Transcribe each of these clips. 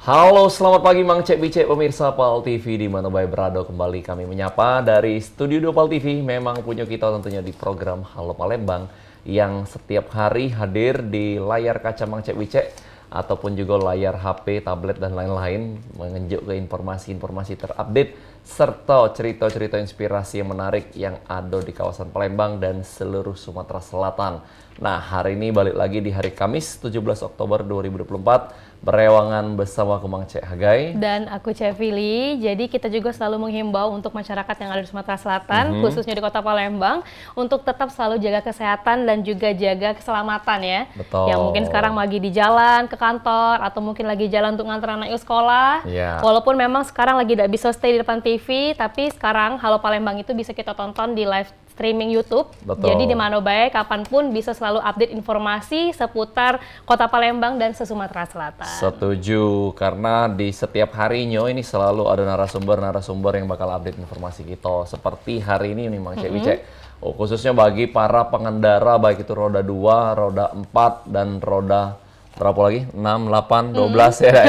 Halo, selamat pagi Mang Cek Bicek pemirsa PAL TV di mana baik berada kembali kami menyapa dari Studio 2 PAL TV. Memang punya kita tentunya di program Halo Palembang yang setiap hari hadir di layar kaca Mang Cek Bicek ataupun juga layar HP, tablet dan lain-lain menunjuk ke informasi-informasi terupdate serta cerita-cerita inspirasi yang menarik yang ada di kawasan Palembang dan seluruh Sumatera Selatan. Nah, hari ini balik lagi di hari Kamis 17 Oktober 2024 berewangan bersama aku Mang Cek Hagai dan aku Cevili. Jadi kita juga selalu menghimbau untuk masyarakat yang ada di Sumatera Selatan, khususnya di Kota Palembang, untuk tetap selalu jaga kesehatan dan juga jaga keselamatan ya. Betul. Yang mungkin sekarang lagi di jalan ke kantor atau mungkin lagi jalan untuk nganter anak ke sekolah. Ya. Walaupun memang sekarang lagi tidak bisa stay di depan TV, tapi sekarang Halo Palembang itu bisa kita tonton di live streaming YouTube. Betul. Jadi di mana baik kapanpun bisa selalu update informasi seputar Kota Palembang dan se-Sumatera Selatan. Setuju, karena di setiap harinya ini selalu ada narasumber-narasumber yang bakal update informasi kita. Seperti hari ini nih Mang Cek Bicek. Khususnya bagi para pengendara baik itu roda 2, roda 4 dan roda berapa lagi? 6, 8, 12 ya.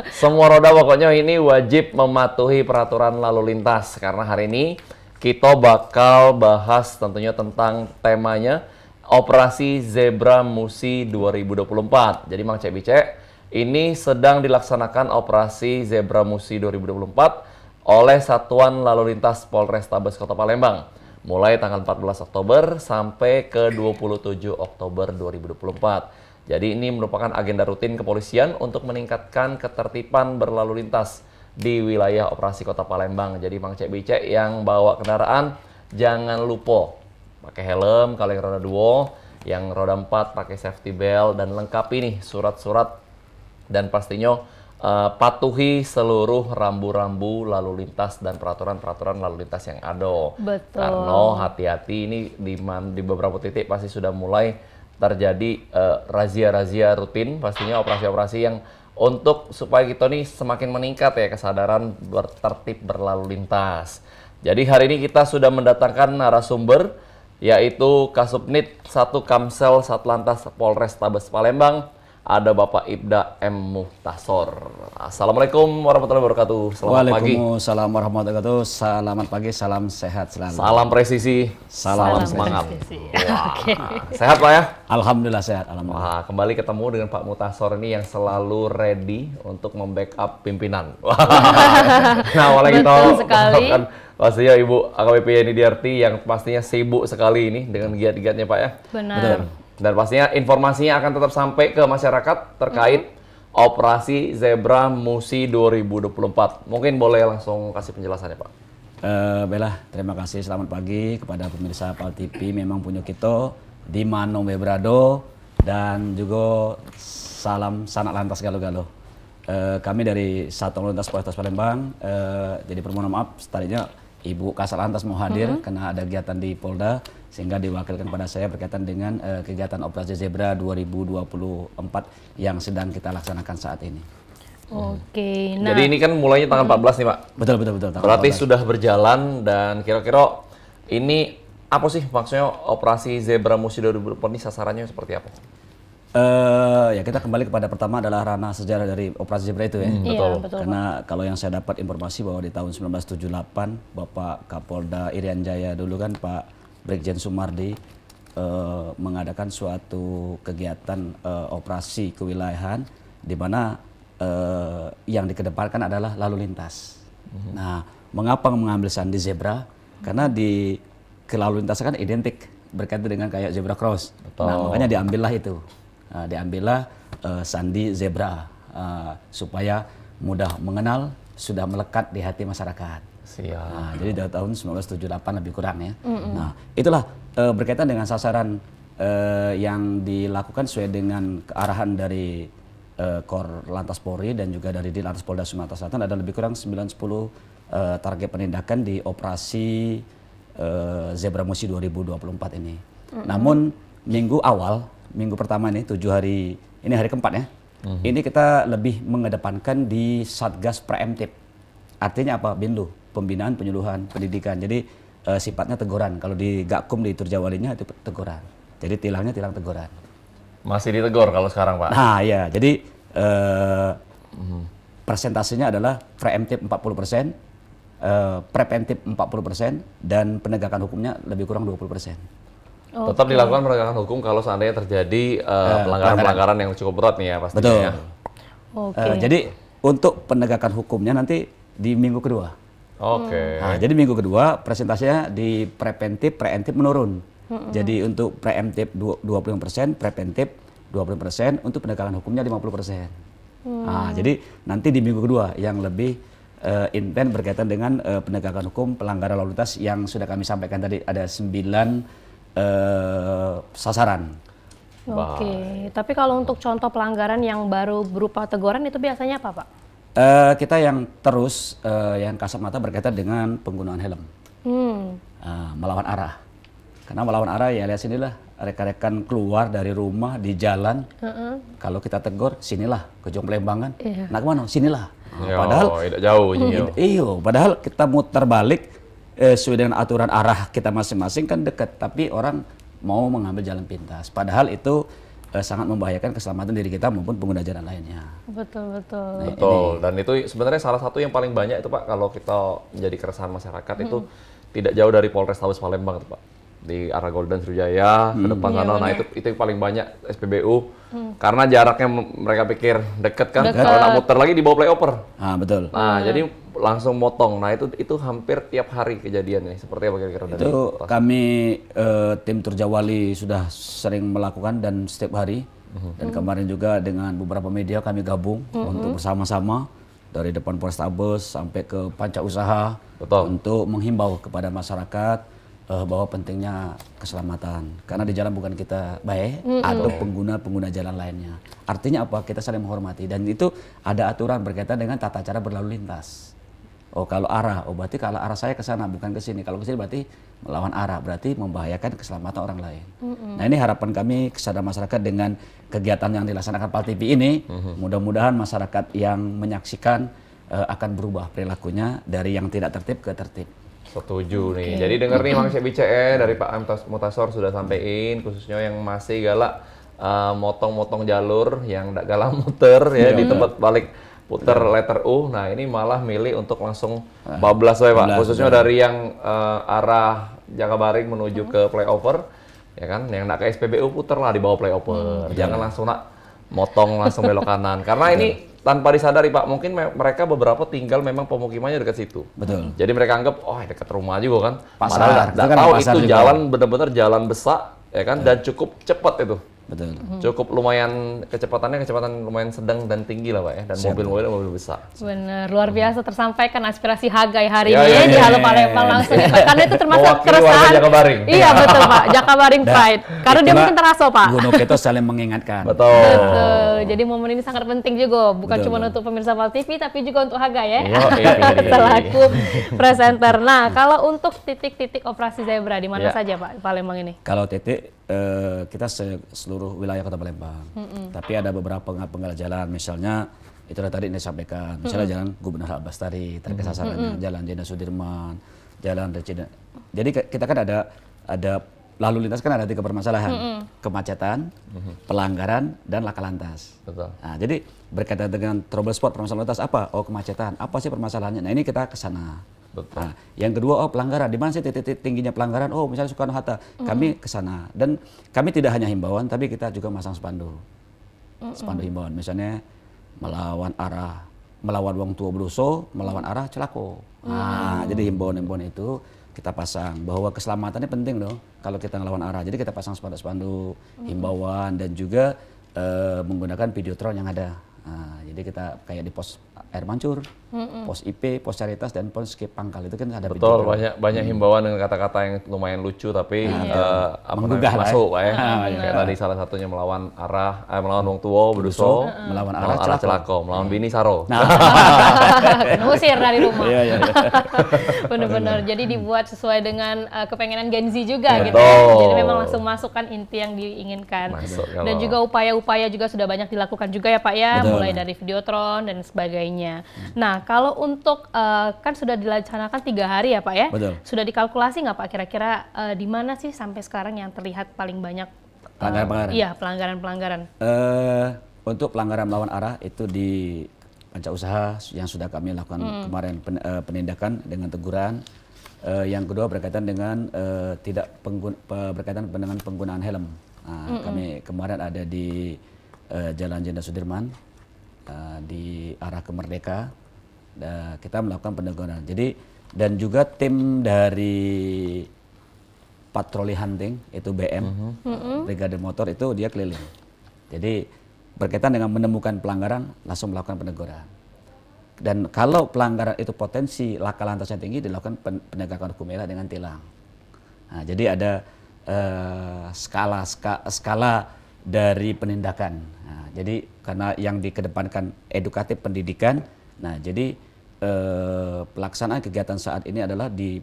Semua roda pokoknya ini wajib mematuhi peraturan lalu lintas karena hari ini kita bakal bahas tentunya tentang temanya Operasi Zebra Musi 2024. Jadi Mang Cek Bicek, ini sedang dilaksanakan Operasi Zebra Musi 2024 oleh Satuan Lalu Lintas Polrestabes Kota Palembang. Mulai tanggal 14 Oktober sampai ke 27 Oktober 2024. Jadi ini merupakan agenda rutin kepolisian untuk meningkatkan ketertiban berlalu lintas di wilayah operasi Kota Palembang. Jadi Mang Cek Bicek yang bawa kendaraan jangan lupa pakai helm kalau yang roda 2, yang roda 4 pakai safety belt dan lengkapi nih surat-surat dan pastinya patuhi seluruh rambu-rambu lalu lintas dan peraturan-peraturan lalu lintas yang ada. Betul. Karena hati-hati ini di beberapa titik pasti sudah mulai terjadi razia-razia rutin, pastinya operasi-operasi yang untuk supaya kita nih semakin meningkat ya kesadaran bertertib berlalu lintas. Jadi hari ini kita sudah mendatangkan narasumber yaitu Kasubnit 1 Kamsel Satlantas Polrestabes Palembang. Ada Bapak Ibda M. Muhtasor. Assalamualaikum warahmatullahi wabarakatuh. Selamat pagi. Waalaikumsalam warahmatullahi wabarakatuh. Selamat pagi, salam sehat selalu. Salam presisi, salam semangat. Wah, sehat Pak ya? Alhamdulillah sehat, alhamdulillah. Wah, kembali ketemu dengan Pak Muhtasor ini yang selalu ready untuk membackup pimpinan. Nah, awalnya kita kan pastinya Ibu AKBP Yeni Diarti yang pastinya sibuk sekali ini dengan giat-giatnya Pak ya. Benar. Betul. Dan pastinya informasinya akan tetap sampai ke masyarakat terkait Operasi Zebra Musi 2024. Mungkin boleh langsung kasih penjelasannya Pak. Bella, terima kasih. Selamat pagi kepada pemirsa PAL TV. Memang punya kita di Mano Bebrado dan juga salam sanak lantas galo-galo. Kami dari Satuan Lalu Lintas Polrestabes Palembang. Jadi permohonan maaf tadinya Ibu Kasat Lantas mau hadir karena ada kegiatan di Polda sehingga diwakilkan pada saya berkaitan dengan kegiatan Operasi Zebra 2024 yang sedang kita laksanakan saat ini. Oke. Nah, Jadi ini kan mulainya tanggal 14 nih Pak. Betul. Berarti sudah berjalan dan kira-kira ini apa sih maksudnya Operasi Zebra Musi 2024 ini sasarannya seperti apa? Ya kita kembali kepada pertama adalah ranah sejarah dari Operasi Zebra itu ya. Iya, betul. Karena kalau yang saya dapat informasi bahwa di tahun 1978 Bapak Kapolda Irian Jaya dulu kan Pak Brigjen Sumardi mengadakan suatu kegiatan operasi kewilayahan di mana yang dikedepankan adalah lalu lintas. Nah, mengapa mengambil sandi zebra? Karena di lalu lintas kan identik berkaitan dengan kayak zebra cross. Betul. Nah, makanya diambillah itu. Diambillah sandi zebra supaya mudah mengenal, sudah melekat di hati masyarakat. Siap. Nah, jadi dari tahun 1978 lebih kurang ya. Nah, itulah berkaitan dengan sasaran yang dilakukan sesuai dengan kearahan dari Kor Lantas Polri dan juga dari di Lantas Polda Sumatera Selatan ada lebih kurang 9-10 target penindakan di operasi Zebra Musi 2024 ini. Namun minggu pertama ini 7 hari, ini hari keempat ya. Ini kita lebih mengedepankan di Satgas Preemptif. Artinya apa? Bindu, pembinaan, penyuluhan, pendidikan. Jadi sifatnya teguran. Kalau di Gakum di Turjawalinya itu teguran. Jadi tilangnya tilang teguran. Masih ditegur kalau sekarang Pak? Nah ya, jadi persentasenya adalah preemptif 40%, preventif 40%, dan penegakan hukumnya lebih kurang 20%. Tetap dilakukan penegakan hukum kalau seandainya terjadi pelanggaran-pelanggaran yang cukup berat nih ya pastinya. Betul. Ya. Oke. Jadi untuk penegakan hukumnya nanti di minggu kedua. Oke. Nah, jadi minggu kedua presentasinya di preventif menurun. Jadi untuk preemptif 25%, preventif 20%, untuk penegakan hukumnya 50%. Nah, jadi nanti di minggu kedua yang lebih intens berkaitan dengan penegakan hukum pelanggaran lalu lintas yang sudah kami sampaikan tadi, ada 9 sasaran. Oke. Tapi kalau untuk contoh pelanggaran yang baru berupa teguran itu biasanya apa, Pak? Kita yang terus yang kasat mata berkaitan dengan penggunaan helm, melawan arah. Karena melawan arah ya lihat sinilah, rekan-rekan keluar dari rumah di jalan, kalau kita tegur sinilah ke Jomblembangan, nah kemana? Sinilah. Padahal tidak jauh. Padahal kita muter balik sesuai dengan aturan arah kita masing-masing kan dekat, tapi orang mau mengambil jalan pintas. Padahal itu sangat membahayakan keselamatan diri kita maupun pengguna jalan lainnya. Betul. Nah, Betul. Dan itu sebenarnya salah satu yang paling banyak itu Pak, kalau kita menjadi keresahan masyarakat itu tidak jauh dari Polrestabes Palembang itu Pak. Di arah Golden Sriwijaya ke depan sana, nah itu yang paling banyak SPBU. Karena jaraknya mereka pikir deket kan, kalau nak muter lagi di bawah flyover. Betul. Nah, jadi langsung motong. Nah, itu hampir tiap hari kejadian nih. Seperti apa kira-kira dari Itu kami tim Turjawali sudah sering melakukan dan setiap hari. Dan kemarin juga dengan beberapa media kami gabung untuk bersama-sama dari depan Polrestabes sampai ke Panca Usaha untuk menghimbau kepada masyarakat bahwa pentingnya keselamatan. Karena di jalan bukan kita baik, ada pengguna jalan lainnya. Artinya apa? Kita saling menghormati, dan itu ada aturan berkaitan dengan tata cara berlalu lintas. Oh kalau arah, berarti kalau arah saya ke sana bukan ke sini. Kalau ke sini berarti melawan arah, berarti membahayakan keselamatan orang lain. Nah ini harapan kami kepada masyarakat dengan kegiatan yang dilaksanakan PAL TV ini, mudah-mudahan masyarakat yang menyaksikan akan berubah perilakunya dari yang tidak tertib ke tertib. Setuju nih. Jadi denger nih Mang Cebi CE dari Pak Mutasor sudah sampein, khususnya yang masih galak motong-motong jalur, yang tidak galak muter ya di tempat balik puter letter U. Nah ini malah milih untuk langsung bablas ya Pak, khususnya dari yang arah Jakabaring menuju ke flyover, ya kan? Yang nak ke SPBU puter lah di bawah flyover. Jangan langsung nak motong langsung belok kanan. Karena ini tanpa disadari Pak, mungkin mereka beberapa tinggal memang pemukimannya dekat situ. Betul. Jadi mereka anggap, oh dekat rumah juga kan. Pasar. Padahal nggak tahu itu jalan benar-benar jalan besar, ya kan, dan cukup cepat itu. Betul. Cukup lumayan kecepatan lumayan sedang dan tinggi lah Pak ya, dan mobil besar. Bener, luar biasa tersampaikan aspirasi Hagai hari Ya, ini ya, di ya, Halo ya, Palembang ya, langsung ya, Pak. Karena itu termasuk Mewakili keresahan. warga Jakabaring. Iya betul Pak, Jakabaring Pride. Karena dia mungkin terasa Pak. Gunung kita saling mengingatkan. Betul. Betul. Jadi momen ini sangat penting juga, bukan Betul, cuma untuk pemirsa PAL TV, tapi juga untuk Hagai ya. Iya. Selaku presenter. Nah, kalau untuk titik-titik operasi zebra di mana Ya. saja Pak Palembang ini? Kalau titik kita seluruh wilayah Kota Palembang. Tapi ada beberapa penggal jalan, misalnya itu tadi disampaikan, misalnya jalan Gubernur Abbas tadi terkait sasarannya, jalan Jenderal Sudirman, jalan Residen. Jadi kita kan ada lalu lintas kan ada 3 permasalahan, kemacetan, pelanggaran, dan laka lantas. Betul. Nah, jadi berkaitan dengan trouble spot permasalahan lintas apa? Oh kemacetan, apa sih permasalahannya? Nah ini kita ke sana. Betul. Nah, yang kedua, oh pelanggaran, di mana sih titik tingginya pelanggaran? Oh misalnya Soekarno Hatta, kami ke sana, dan kami tidak hanya himbauan, tapi kita juga masang spanduk, spanduk himbauan, misalnya melawan wong tua beruso, melawan arah celako. Nah, jadi himbauan-himbauan itu kita pasang bahwa keselamatannya penting dong kalau kita ngelawan arah. Jadi kita pasang spanduk-spanduk, himbauan, dan juga menggunakan videotron yang ada. Nah, jadi kita kayak di pos air mancur, pos IP, pos Caritas, dan pos skip Pangkal itu kan ada Betul, video. banyak himbauan dengan kata-kata yang lumayan lucu tapi Menggugah lah ya. masuk Pak ya. Kayak tadi salah satunya melawan wong tua beduso, melawan arah celako, melawan bini saro. Ngusir dari rumah. Iya. Bener-bener. Jadi dibuat sesuai dengan kepengenan Gen Z juga gitu Betul. ya. Jadi memang langsung masukkan inti yang diinginkan. Masuk, Dan kalau- juga upaya-upaya juga sudah banyak dilakukan juga ya Pak ya, Betul. mulai dari videotron dan sebagainya. Nah, kalau untuk kan sudah dilaksanakan 3 hari ya Pak ya. Betul. Sudah dikalkulasi nggak Pak kira-kira di mana sih sampai sekarang yang terlihat paling banyak Pelanggaran-pelanggaran? Iya, pelanggaran-pelanggaran. Untuk pelanggaran melawan arah itu di panca usaha yang sudah kami lakukan kemarin penindakan dengan teguran. Yang kedua berkaitan dengan berkaitan dengan penggunaan helm. Nah, kami kemarin ada di Jalan Jenderal Sudirman di arah ke Merdeka. Kita melakukan peneguran. Jadi dan juga tim dari patroli hunting itu BM, Brigade Motor itu dia keliling. Jadi berkaitan dengan menemukan pelanggaran langsung melakukan peneguran. Dan kalau pelanggaran itu potensi laka lantasnya tinggi dilakukan penegakan hukum dengan tilang. Nah, jadi ada skala dari penindakan. Nah, jadi karena yang dikedepankan edukatif pendidikan, nah jadi pelaksanaan kegiatan saat ini adalah di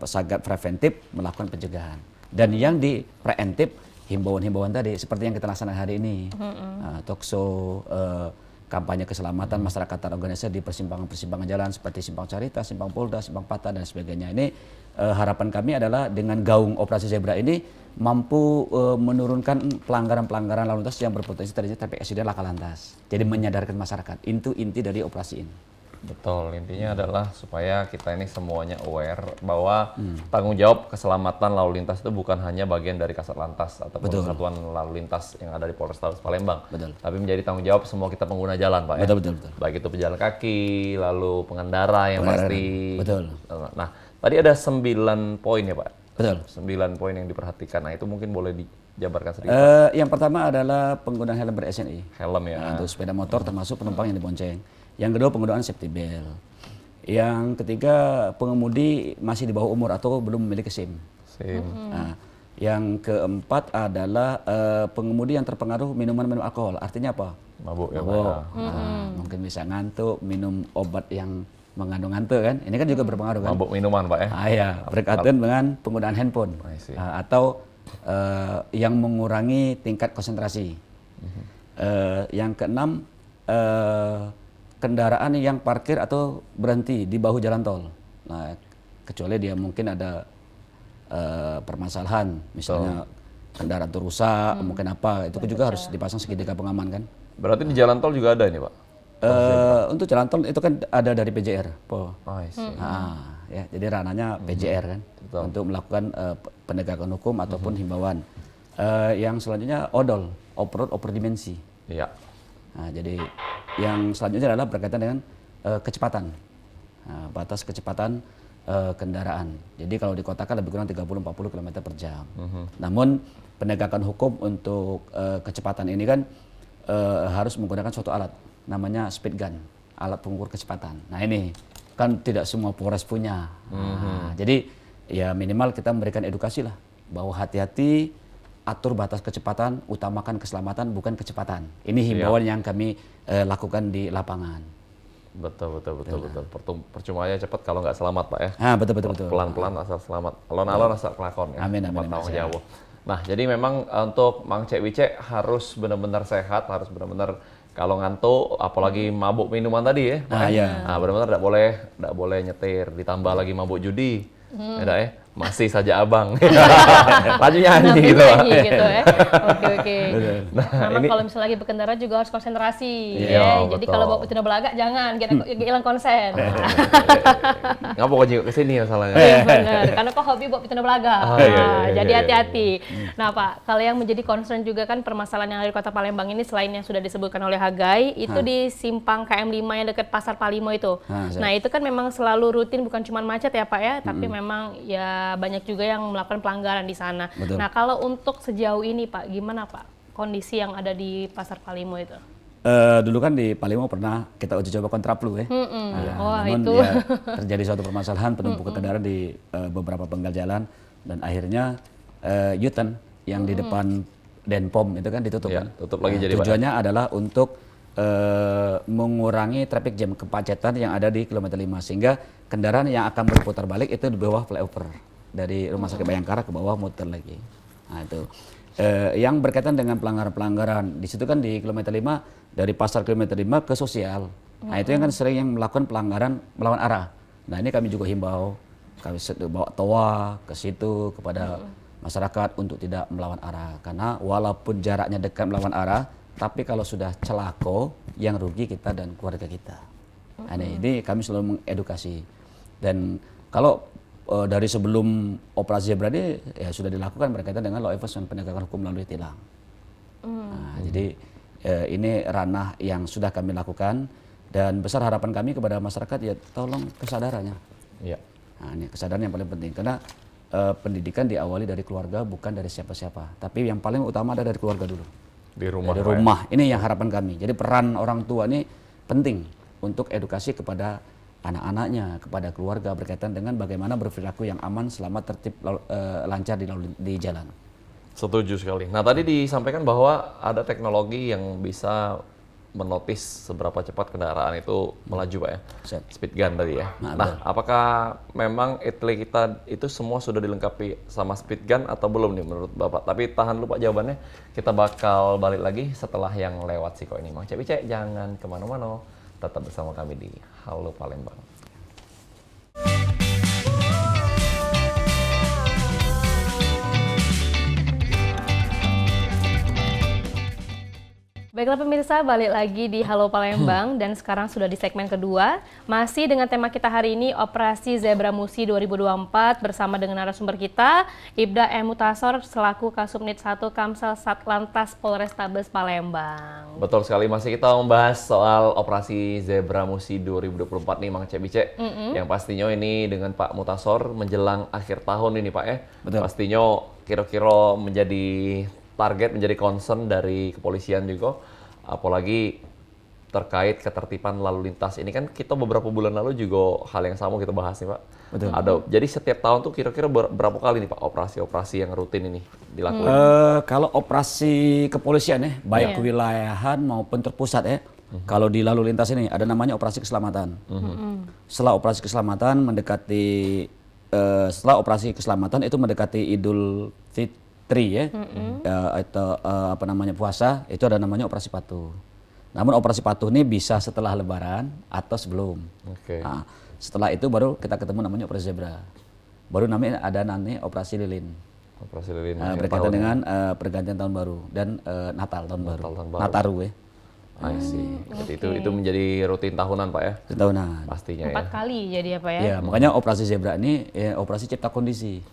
sagat preventif melakukan pencegahan. Dan yang di preemptif himbauan-himbauan tadi seperti yang kita laksanakan hari ini, talkshow, kampanye keselamatan masyarakat terorganisir di persimpangan-persimpangan jalan seperti Simpang Carita, Simpang Polda, Simpang Pata dan sebagainya. Ini harapan kami adalah dengan gaung operasi zebra ini mampu menurunkan pelanggaran-pelanggaran lalu lintas yang berpotensi terjadi traffic accident laka lantas. Jadi menyadarkan masyarakat. Itu inti dari operasi ini. Betul, intinya adalah supaya kita ini semuanya aware bahwa tanggung jawab keselamatan lalu lintas itu bukan hanya bagian dari Kasat Lantas ataupun Satuan Lalu Lintas yang ada di Polrestabes Palembang, tapi menjadi tanggung jawab semua kita pengguna jalan, Pak. Betul. Baik itu pejalan kaki, lalu pengendara yang pasti. Betul. Nah, tadi ada 9 poin ya, Pak. Betul. 9 poin yang diperhatikan. Nah, itu mungkin boleh dijabarkan sedikit. Yang pertama adalah penggunaan helm ber-SNI. Helm ya. Untuk sepeda motor termasuk penumpang yang dibonceng. Yang kedua penggunaan safety belt. Yang ketiga pengemudi masih di bawah umur atau belum memiliki SIM. Nah, yang keempat adalah pengemudi yang terpengaruh minuman alkohol. Artinya apa? Mabuk ya, Mabuk. Pak. Mungkin bisa ngantuk, minum obat yang mengandung ngantuk kan. Ini kan juga berpengaruh kan. Mabuk minuman, Pak ya. Ya, berkaitan dengan penggunaan handphone. Atau yang mengurangi tingkat konsentrasi. Yang keenam kendaraan yang parkir atau berhenti di bahu jalan tol. Nah, kecuali dia mungkin ada permasalahan, misalnya kendaraan itu rusak, mungkin apa, itu juga harus dipasang segitiga pengaman kan. Berarti di jalan tol juga ada ini, Pak? Untuk jalan tol itu kan ada dari PJR, ya, jadi ranahnya PJR kan, untuk melakukan penegakan hukum ataupun himbauan. Yang selanjutnya odol, off-road over dimensi. Iya. Nah, jadi yang selanjutnya adalah berkaitan dengan kecepatan, batas kecepatan kendaraan. Jadi kalau di kota kan lebih kurang 30-40 km per jam. Namun penegakan hukum untuk kecepatan ini kan harus menggunakan suatu alat, namanya speed gun, alat pengukur kecepatan. Nah ini kan tidak semua Polres punya. Jadi ya minimal kita memberikan edukasi lah, bahwa hati-hati, atur batas kecepatan, utamakan keselamatan bukan kecepatan. Ini himbauan yang kami lakukan di lapangan. Betul. Percuma aja cepat kalau nggak selamat, Pak ya. Betul. Pelan-pelan asal selamat. Alon-alon asal kelakon ya. Amin. Tanggung jawab. Nah, jadi memang untuk Mang Cek Wicek harus benar-benar sehat, harus benar-benar kalau ngantuk, apalagi mabuk minuman tadi ya. Nah, benar-benar tidak boleh nyetir, ditambah lagi mabuk judi. Ya, masih saja abang. Laju nyanyi gitu. Gitu ya. Oke. Nah, memang kalau misalnya lagi berkendara juga harus konsentrasi. Jadi kalau bawa betina belaga jangan, kita hilang konsen. Ngapa kok juga kesini masalahnya? Benar, karena kok hobi bawa betina belaga. Jadi hati-hati. Nah Pak, kalau yang menjadi concern juga kan permasalahan yang ada di Kota Palembang ini selain yang sudah disebutkan oleh Hagai, itu di simpang KM 5 yang dekat Pasar Palimo itu. Nah itu kan memang selalu rutin, bukan cuma macet ya Pak ya, tapi memang ya banyak juga yang melakukan pelanggaran di sana. Betul. Nah kalau untuk sejauh ini Pak, gimana Pak kondisi yang ada di Pasar Palimo itu? Dulu kan di Palimo pernah kita uji coba kontraflow ya. Namun itu. ya, terjadi suatu permasalahan penumpukan kendaraan di beberapa penggal jalan dan akhirnya U-turn yang di depan Denpom itu kan ditutup kan. Tutup lagi jadi tujuannya adalah untuk mengurangi traffic jam kemacetan yang ada di kilometer 5 sehingga kendaraan yang akan berputar balik itu di bawah flyover dari Rumah Sakit Bayangkara ke bawah muter lagi. Nah itu yang berkaitan dengan pelanggaran-pelanggaran di situ kan di kilometer 5 dari pasar kilometer 5 ke sosial. Nah itu yang kan sering yang melakukan pelanggaran melawan arah. Nah ini kami juga himbau, kami bawa toa ke situ kepada masyarakat untuk tidak melawan arah karena walaupun jaraknya dekat melawan arah, tapi kalau sudah celako, yang rugi kita dan keluarga kita. Nah, ini kami selalu mengedukasi. Dan kalau dari sebelum operasi Zebra ini ya sudah dilakukan berkaitan dengan law enforcement, penegakan hukum melalui tilang. Nah, jadi ini ranah yang sudah kami lakukan dan besar harapan kami kepada masyarakat ya tolong kesadarannya. Iya. Nah, ini kesadaran yang paling penting karena pendidikan diawali dari keluarga bukan dari siapa-siapa, tapi yang paling utama ada dari keluarga dulu. Di rumah. Dari rumah. Ini yang harapan kami. Jadi peran orang tua ini penting untuk edukasi kepada anak-anaknya, kepada keluarga berkaitan dengan bagaimana berperilaku yang aman, selamat, tertib, lancar di jalan. Setuju sekali. Nah, tadi disampaikan bahwa ada teknologi yang bisa menotis seberapa cepat kendaraan itu melaju, Pak ya. Speed gun tadi ya. Nah, apakah memang etle kita itu semua sudah dilengkapi sama speed gun atau belum nih menurut Bapak? Tapi tahan dulu Pak jawabannya. Kita bakal balik lagi setelah yang lewat Siko ini. Mang Cek Wicek, jangan kemana-mana. Tetap bersama kami di Halo Palembang. Baiklah pemirsa, balik lagi di Halo Palembang dan sekarang sudah di segmen kedua. Masih dengan tema kita hari ini, Operasi Zebra Musi 2024 bersama dengan narasumber kita, Ibda M. Mutasor selaku Kasubnit 1 Kamsel Satlantas Polrestabes Palembang. Betul sekali, masih kita membahas soal Operasi Zebra Musi 2024 nih Mang Cek Wicek. Yang pastinya ini dengan Pak Mutasor menjelang akhir tahun ini Pak ya. Betul. Pastinya kira-kira menjadi target, menjadi concern dari kepolisian juga, apalagi terkait ketertiban lalu lintas. Ini kan kita beberapa bulan lalu juga hal yang sama kita bahas nih Pak. Betul. Jadi setiap tahun tuh kira-kira berapa kali nih Pak operasi-operasi yang rutin ini dilakukan? Kalau operasi kepolisian ya, baik kewilayahan maupun terpusat ya, kalau di lalu lintas ini ada namanya operasi keselamatan. Setelah operasi keselamatan itu mendekati Idul Fitri ya, atau apa namanya puasa, itu ada namanya operasi patuh. Namun operasi patuh ini bisa setelah Lebaran atau sebelum. Nah, setelah itu baru kita ketemu namanya operasi Zebra. Baru namanya ada nanti operasi lilin. Operasi lilin. Berkaitan dengan pergantian tahun baru dan Natal tahun baru. Nataru ya. I see. Jadi itu menjadi rutin tahunan Pak ya? Tahunan. Pastinya 4 kali jadi apa ya? Ya, makanya operasi Zebra ini operasi cipta kondisi.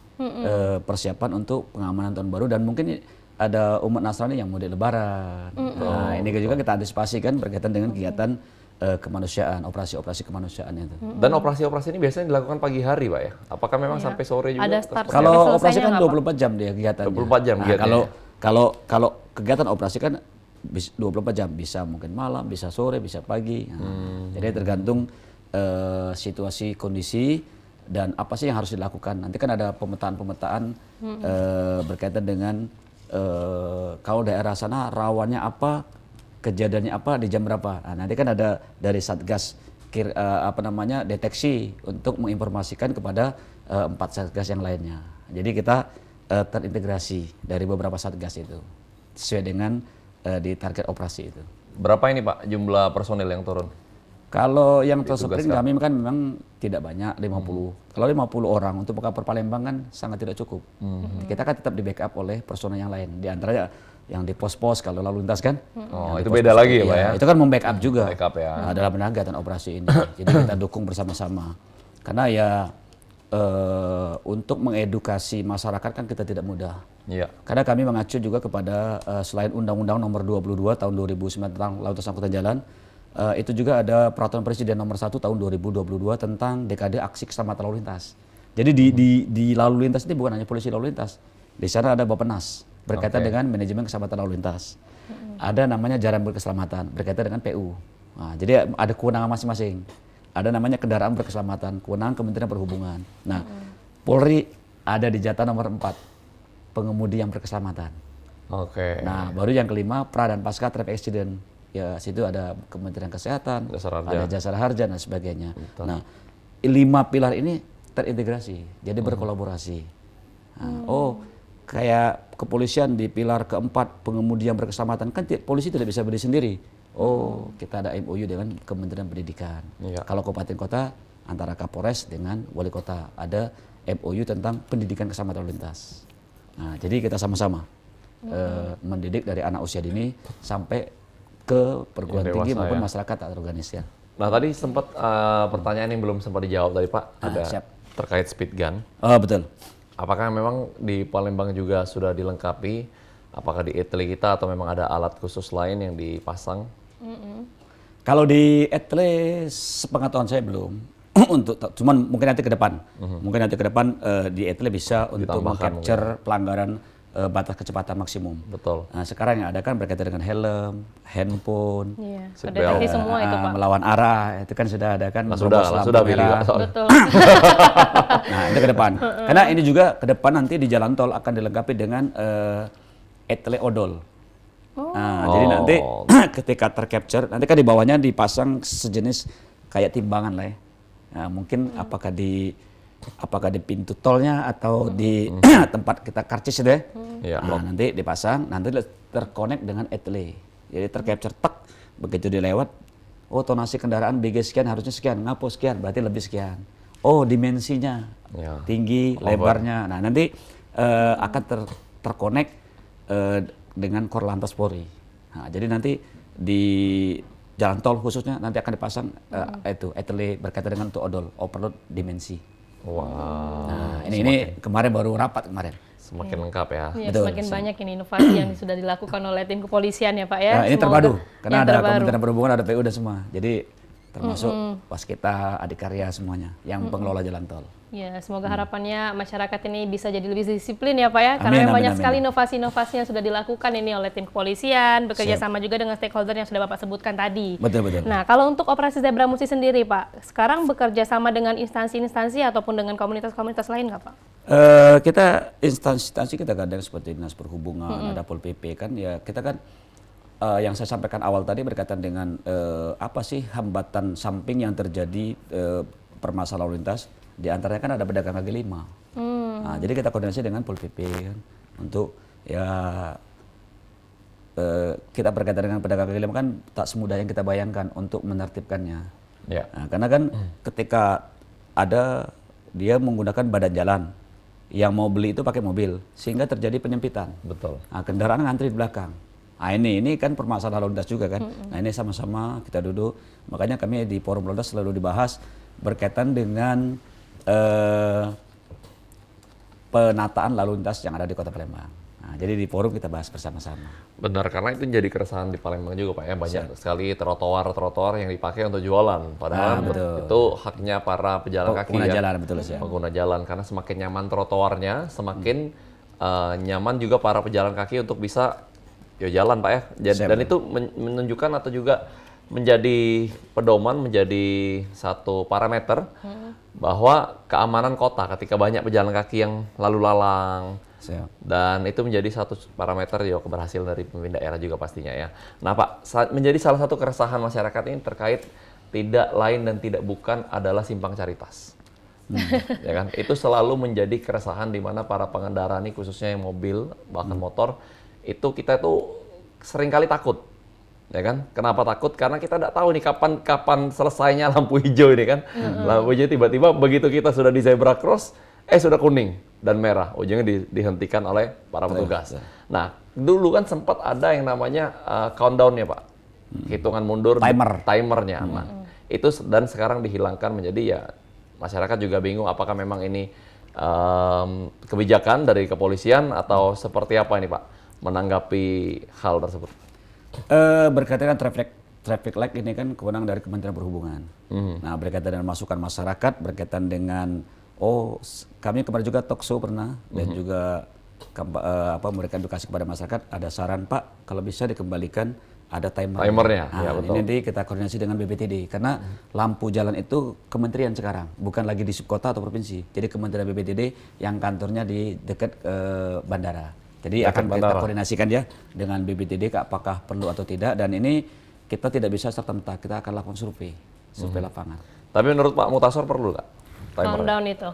Persiapan untuk pengamanan tahun baru dan mungkin ada umat Nasrani yang mudik Lebaran. Nah, ini juga kita antisipasi kan berkaitan dengan kegiatan kemanusiaan, operasi-operasi kemanusiaan itu. Dan operasi-operasi ini biasanya dilakukan pagi hari Pak ya? Apakah memang sampai sore juga? Ada start kalau operasi kan 24 jam dia kegiatannya. 24 jam kegiatannya. Kalau kegiatan operasi kan 24 jam, bisa mungkin malam, bisa sore, bisa pagi. Jadi tergantung situasi kondisi dan apa sih yang harus dilakukan. Nanti kan ada pemetaan-pemetaan berkaitan dengan kalau daerah sana rawannya apa, kejadiannya apa, di jam berapa. Nah, nanti kan ada dari Satgas deteksi untuk menginformasikan kepada 4 Satgas yang lainnya. Jadi kita terintegrasi dari beberapa Satgas itu sesuai dengan di target operasi itu. Berapa ini Pak jumlah personil yang turun? Kalau yang tersprint kami kan memang tidak banyak, 50. Kalau 50 orang untuk Mekapor Palembang kan sangat tidak cukup. Kita kan tetap di backup oleh personel yang lain. Di antaranya yang di pos-pos kalau lalu lintas kan. Oh, itu beda lagi ya Pak ya? Itu kan membackup juga Backup ya. dalam kegiatan operasi ini. Jadi kita dukung bersama-sama. Karena ya untuk mengedukasi masyarakat kan kita tidak mudah. Iya. Karena kami mengacu juga kepada selain Undang-Undang Nomor 22 Tahun 2009 tentang Lalu Lintas Angkutan Jalan, itu juga ada Peraturan Presiden Nomor 1 Tahun 2022 tentang dekade aksi keselamatan lalu lintas. Jadi di lalu lintas ini bukan hanya polisi lalu lintas. Di sana ada Bappenas berkaitan dengan manajemen keselamatan lalu lintas. Ada namanya Jalan Berkeselamatan berkaitan dengan PU. Nah, jadi ada kewenangan masing-masing. Ada namanya kendaraan berkeselamatan, kewenangan Kementerian Perhubungan. Nah, Polri ada di jatah nomor 4, pengemudi yang berkeselamatan. Nah, baru yang kelima, pra dan pasca traffic accident. Ya, situ ada Kementerian Kesehatan, ada Jasara Harja dan sebagainya. Nah, 5 pilar ini terintegrasi, jadi berkolaborasi. Nah, kayak kepolisian di pilar keempat, pengemudi yang berkeselamatan, kan polisi tidak bisa berdiri sendiri. Kita ada MOU dengan Kementerian Pendidikan. Kalau kabupaten kota antara Kapolres dengan wali kota ada MOU tentang pendidikan keselamatan lalu lintas. Nah, jadi kita sama-sama mendidik dari anak usia dini sampai ke perguruan Yang tinggi dewasa, maupun ya. masyarakat tak terorganisir. Nah tadi sempat pertanyaan yang belum sempat dijawab tadi Pak, ada siap. terkait speed gun. Oh betul. Apakah memang di Palembang juga sudah dilengkapi? Apakah di Etle kita atau memang ada alat khusus lain yang dipasang? Kalau di Etle sepengetahuan saya belum. Cuman mungkin nanti ke depan. Mungkin nanti ke depan di Etle bisa untuk Ditambahkan meng-capture pelanggaran batas kecepatan maksimum. Betul. Nah, sekarang yang ada kan berkaitan dengan helm, handphone, Iya, Seatbelt. mendeteksi semua itu Pak. melawan arah, itu kan sudah ada kan. Nah, menerobos lampu sudah Billy, merah. Pak, soalnya. Betul. Nah, itu ke depan. Karena ini juga ke depan nanti di jalan tol akan dilengkapi dengan Etle odol. Nah, jadi nanti ketika tercapture, nanti kan di bawahnya dipasang sejenis kayak timbangan lah ya. Nah, mungkin apakah di pintu tolnya atau di tempat kita karcis itu ya. Nah, nanti dipasang, nanti terkonek dengan Etle. Jadi tercapture tak begitu dilewat, oh tonasi kendaraan BG sekian harusnya sekian, ngapo sekian, berarti lebih sekian. Oh dimensinya tinggi, lebarnya. Nah nanti akan terkonek dengan Korlantas Polri. Nah, jadi nanti di jalan tol khususnya nanti akan dipasang itu Etle berkaitan dengan untuk odol, overload dimensi. Wow. Nah, ini kemarin baru rapat kemarin. Semakin lengkap ya. Iya, Betul. semakin banyak ini inovasi yang sudah dilakukan oleh tim kepolisian ya Pak ya. Nah, ini Semoga terpadu karena yang ada terbaru. Kementerian Perhubungan, ada PU dan semua. Jadi termasuk Waskita, Adikarya semuanya yang pengelola jalan tol. Ya, semoga harapannya masyarakat ini bisa jadi lebih disiplin ya Pak ya. Karena Amin, memang banyak amin, sekali inovasi-inovasi yang sudah dilakukan ini oleh tim kepolisian, bekerja sama juga dengan stakeholder yang sudah Bapak sebutkan tadi. Betul. Nah, kalau untuk operasi Zebra Musi sendiri Pak, sekarang bekerja sama dengan instansi-instansi ataupun dengan komunitas-komunitas lain nggak Pak? Kita instansi kita kadang seperti Dinas Perhubungan, ada Pol PP kan ya kita kan yang saya sampaikan awal tadi berkaitan dengan apa sih hambatan samping yang terjadi permasalahan lalu lintas. Di antaranya kan ada pedagang kaki lima. Nah, jadi kita koordinasi dengan Pol PP kan untuk ya kita berkaitan dengan pedagang kaki lima kan tak semudah yang kita bayangkan untuk menertibkannya. Ya. Nah, karena kan ketika ada dia menggunakan badan jalan, yang mau beli itu pakai mobil sehingga terjadi penyempitan. Betul. Nah, kendaraan ngantri di belakang. Nah, ini kan permasalahan lalu lintas juga kan. Nah, ini sama-sama kita duduk. Makanya kami di forum lalu lintas selalu dibahas berkaitan dengan penataan lalu lintas yang ada di Kota Palembang. Nah, jadi di forum kita bahas bersama-sama. Benar, karena itu jadi keresahan di Palembang juga Pak ya. Banyak sekali trotoar yang dipakai untuk jualan. Padahal itu haknya para pejalan kaki Pengguna ya. jalan, betul sih. Pengguna jalan, karena semakin nyaman trotoarnya, semakin nyaman juga para pejalan kaki untuk bisa jalan Pak ya. Dan itu menunjukkan atau juga menjadi pedoman, menjadi satu parameter bahwa keamanan kota ketika banyak pejalan kaki yang lalu lalang. Dan itu menjadi satu parameter ya keberhasilan dari pemimpin daerah juga pastinya ya. Nah Pak, menjadi salah satu keresahan masyarakat ini terkait tidak lain dan tidak bukan adalah simpang Caritas. Ya kan? Itu selalu menjadi keresahan di mana para pengendara ini khususnya yang mobil bahkan motor itu kita tuh seringkali takut. Ya kan? Kenapa takut? Karena kita tidak tahu nih kapan selesainya lampu hijau ini kan. Lampu hijau tiba-tiba begitu kita sudah di zebra cross, sudah kuning dan merah. Ujungnya dihentikan oleh para petugas. Nah, dulu kan sempat ada yang namanya countdown ya Pak. Hitungan mundur timernya. Nah, itu dan sekarang dihilangkan menjadi ya masyarakat juga bingung apakah memang ini kebijakan dari kepolisian atau seperti apa ini Pak menanggapi hal tersebut. Berkaitan dengan traffic light ini kan kewenangan dari Kementerian Perhubungan. Nah, berkaitan dengan masukan masyarakat, berkaitan dengan kami kemarin juga talk show pernah dan juga memberikan edukasi kepada masyarakat. Ada saran Pak, kalau bisa dikembalikan ada timernya. Ya, betul. Ini nanti kita koordinasi dengan BPTD karena lampu jalan itu kementerian sekarang, bukan lagi di subkota atau provinsi. Jadi Kementerian BPTD yang kantornya di dekat bandara. Jadi akan kita koordinasikan ya dengan BPTD apakah perlu atau tidak, dan ini kita tidak bisa serta-merta, kita akan lakukan survei lapangan. Tapi menurut Pak Mutasor perlu nggak Countdown itu?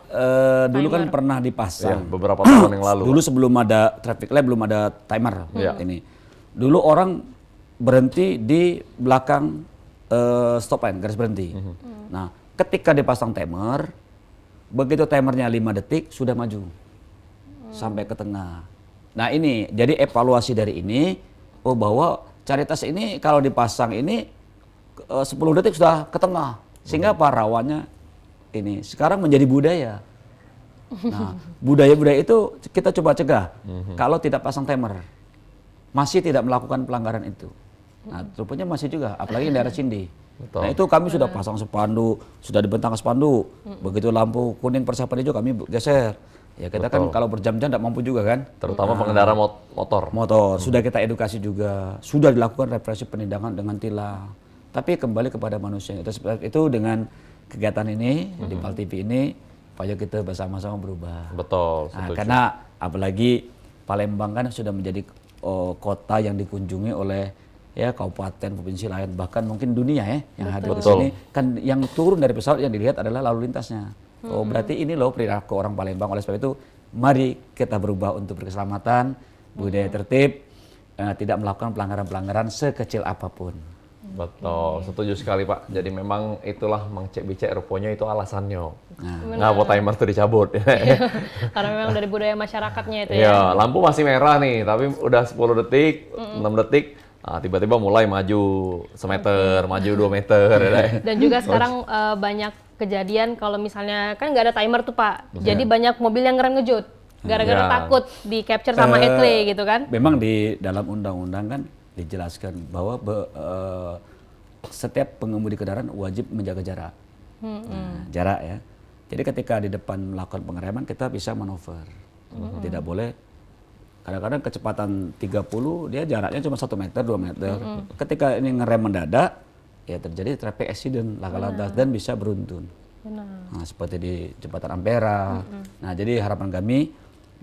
Dulu kan pernah dipasang. Ya, beberapa tahun yang lalu. Dulu sebelum ada traffic light belum ada timer ini. Dulu orang berhenti di belakang stop line, garis berhenti. Nah, ketika dipasang timer, begitu timernya 5 detik sudah maju sampai ke tengah. Nah ini, jadi evaluasi dari ini, bahwa Caritas ini kalau dipasang ini 10 detik sudah ke tengah, sehingga apa rawannya ini sekarang menjadi budaya. Nah, budaya-budaya itu kita coba cegah kalau tidak pasang timer, masih tidak melakukan pelanggaran itu. Nah, rupanya masih juga, apalagi di daerah Cindi. Betul. Nah itu kami sudah pasang spanduk, sudah dibentang spanduk. Begitu lampu kuning persiapan hijau kami geser. Ya kita kan kalau berjam-jam tidak mampu juga kan. Terutama pengendara motor. Motor, sudah kita edukasi juga, sudah dilakukan represi penindakan dengan tilang. Tapi kembali kepada manusia. Itu dengan kegiatan ini, di PAL TV ini, supaya kita bersama-sama berubah. Betul, Nah, setuju. karena apalagi Palembang kan sudah menjadi kota yang dikunjungi oleh ya kabupaten provinsi lain, bahkan mungkin dunia ya yang hadir di sini. Kan yang turun dari pesawat yang dilihat adalah lalu lintasnya. Oh berarti ini loh perilaku orang Palembang. Oleh sebab itu mari kita berubah untuk berkeselamatan, budaya tertib, tidak melakukan pelanggaran-pelanggaran sekecil apapun. Betul, setuju sekali Pak. Jadi memang itulah Mang Cek Bicek rupanya itu alasannya. Ngapa timer itu dicabut. Karena memang dari budaya masyarakatnya itu Ya, lampu masih merah nih, tapi udah 10 detik, 6 detik, tiba-tiba mulai maju semeter, maju 2 meter. Dan juga sekarang banyak kejadian kalau misalnya kan nggak ada timer tuh Pak, jadi banyak mobil yang ngerem ngejut gara-gara Ya. takut di capture sama etle gitu kan. Memang di dalam undang-undang kan dijelaskan bahwa setiap pengemudi kendaraan wajib menjaga jarak. Nah, jarak ya. Jadi ketika di depan melakukan pengereman kita bisa manuver. Tidak boleh, kadang-kadang kecepatan 30 dia jaraknya cuma 1 meter, 2 meter. Ketika ini ngerem mendadak, ya terjadi traffic accident, laka lantas dan bisa beruntun. Nah, seperti di jembatan Ampera. Nah, jadi harapan kami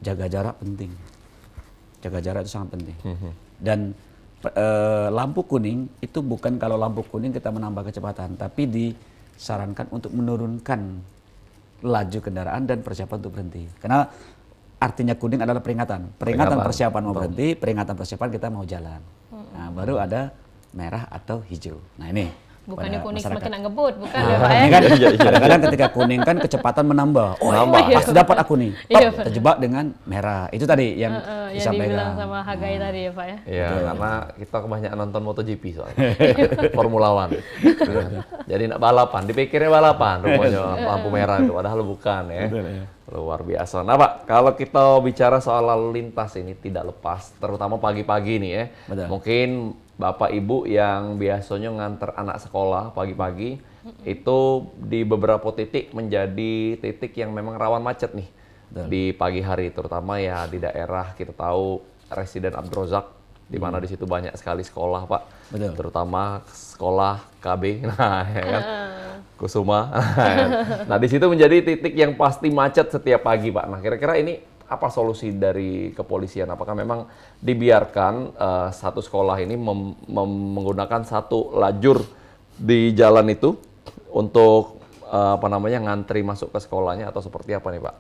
jaga jarak penting. Jaga jarak itu sangat penting. Dan lampu kuning itu bukan kalau lampu kuning kita menambah kecepatan, tapi disarankan untuk menurunkan laju kendaraan dan persiapan untuk berhenti. Karena artinya kuning adalah peringatan. Peringatan persiapan mau berhenti, peringatan persiapan kita mau jalan. Nah, baru ada merah atau hijau. Nah, ini Bukannya pada kuning masyarakat. semakin ngebut, bukan Nah, ya Pak ya? ini kan kadang-kadang ketika kuning kan kecepatan menambah. Oh, pasti dapat aku nih. Iya, Pop, terjebak dengan merah. Itu tadi yang Yang disampaikan. dibilang sama Hagai tadi ya Pak ya. Iya, karena kita kebanyakan nonton MotoGP soalnya. Formula One. Jadi nak balapan, dipikirnya balapan rupanya lampu merah itu, padahal bukan ya. Luar biasa. Nah Pak, kalau kita bicara soal lalu lintas ini tidak lepas, terutama pagi-pagi nih ya. Betul. Mungkin Bapak Ibu yang biasanya nganter anak sekolah pagi-pagi, itu di beberapa titik menjadi titik yang memang rawan macet nih. Di pagi hari, terutama ya di daerah kita tahu Residen Abdul Razak, di mana di situ banyak sekali sekolah Pak. Betul. Terutama sekolah KB, nah ya kan, Kusuma. Nah di situ menjadi titik yang pasti macet setiap pagi Pak. Nah kira-kira ini apa solusi dari kepolisian? Apakah memang dibiarkan satu sekolah ini menggunakan satu lajur di jalan itu untuk ngantri masuk ke sekolahnya atau seperti apa nih Pak?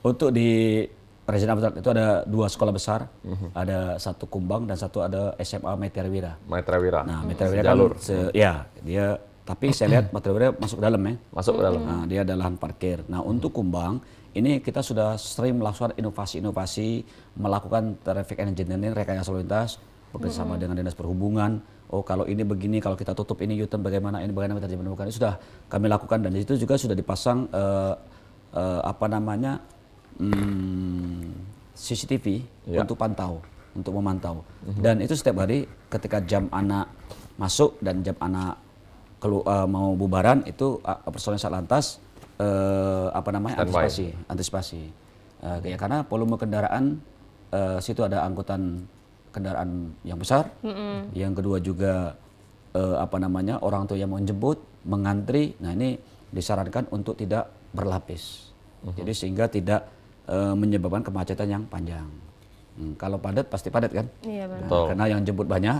Untuk di Presiden Abdul itu ada 2 sekolah besar, ada satu Kumbang dan satu ada SMA Mitra Wira. Mitra Wira. Nah, Mitra Wira kan, ya dia, tapi saya lihat Mitra Wira masuk dalam ya. Masuk ke dalam. Nah, dia ada lahan parkir. Nah, untuk Kumbang ini kita sudah sering melakukan inovasi-inovasi, melakukan traffic engineering, rekayasa lalu lintas, bekerjasama dengan dinas perhubungan. Oh, kalau ini begini, kalau kita tutup ini U-turn bagaimana, ini bagaimana terjadi penemukan. Itu sudah kami lakukan dan di situ juga sudah dipasang CCTV untuk pantau, untuk memantau. Dan itu setiap hari ketika jam anak masuk dan jam anak mau bubaran itu personel Satlantas antisipasi. Ya karena volume kendaraan situ ada angkutan kendaraan yang besar. Yang kedua juga orang tua yang mau jemput, mengantri. Nah, ini disarankan untuk tidak berlapis. Jadi sehingga tidak menyebabkan kemacetan yang panjang. Kalau padat pasti padat kan? Iya benar. Betul. Karena yang jemput banyak,